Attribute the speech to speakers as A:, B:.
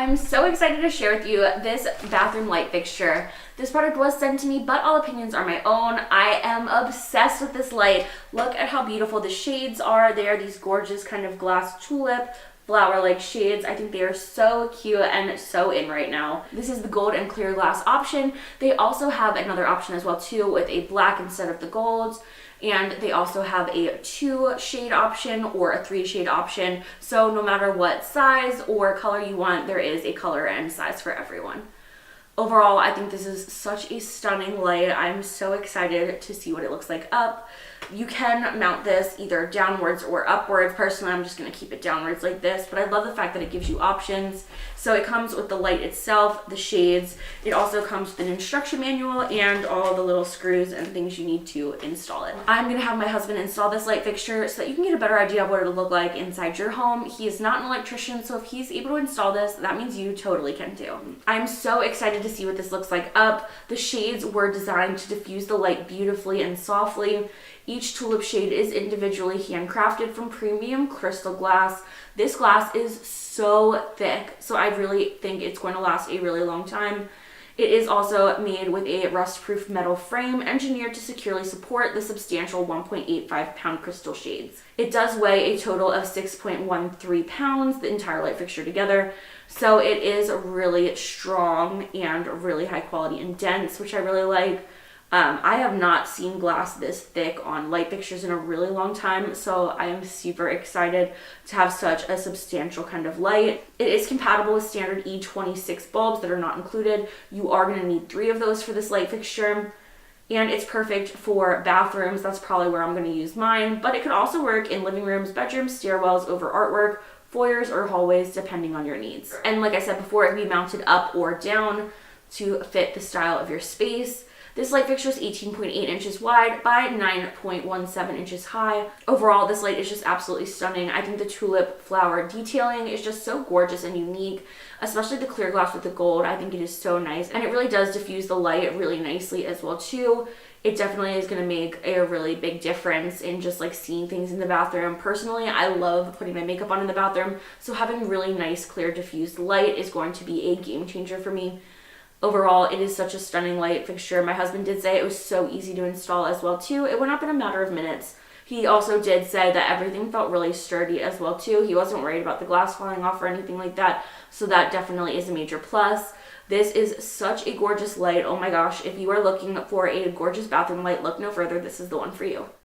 A: I'm so excited to share with you this bathroom light fixture. This product was sent to me, but all opinions are my own. I am obsessed with this light. Look at how beautiful the shades are. They are these gorgeous kind of glass tulip flower-like shades. I think they are so cute and so in right now. This is the gold and clear glass option. They also have another option as well too with a black instead of the gold. And they also have a 2-shade option or a 3-shade option. So no matter what size or color you want, there is a color and size for everyone. Overall, I think this is such a stunning light. I'm so excited to see what it looks like up. You can mount this either downwards or upwards. Personally, I'm just going to keep it downwards like this, but I love the fact that it gives you options. So it comes with the light itself, the shades. It also comes with an instruction manual and all the little screws and things you need to install it. I'm going to have my husband install this light fixture so that you can get a better idea of what it'll look like inside your home. He is not an electrician, so if he's able to install this, that means you totally can too. I'm so excited to see what this looks like up. The shades were designed to diffuse the light beautifully and softly. Each tulip shade is individually handcrafted from premium crystal glass. This glass is so thick, so I really think it's going to last a really long time. It is also made with a rust-proof metal frame engineered to securely support the substantial 1.85 pound crystal shades. It does weigh a total of 6.13 pounds, the entire light fixture together. So it is really strong and really high quality and dense, which I really like. I have not seen glass this thick on light fixtures in a really long time, so I am super excited to have such a substantial kind of light. It is compatible with standard E26 bulbs that are not included. You are going to need 3 of those for this light fixture, and it's perfect for bathrooms. That's probably where I'm going to use mine, but it could also work in living rooms, bedrooms, stairwells, over artwork, foyers, or hallways, depending on your needs. And like I said before, it can be mounted up or down to fit the style of your space. This light fixture is 18.8 inches wide by 9.17 inches high. Overall, this light is just absolutely stunning. I think the tulip flower detailing is just so gorgeous and unique, especially the clear glass with the gold. I think it is so nice, and it really does diffuse the light really nicely as well too. It definitely is going to make a really big difference in just like seeing things in the bathroom. Personally, I love putting my makeup on in the bathroom, so having really nice clear diffused light is going to be a game changer for me. Overall, it is such a stunning light fixture. My husband did say it was so easy to install as well too. It went up in a matter of minutes. He also did say that everything felt really sturdy as well too. He wasn't worried about the glass falling off or anything like that, so that definitely is a major plus. This is such a gorgeous light. Oh my gosh, if you are looking for a gorgeous bathroom light, look no further. This is the one for you.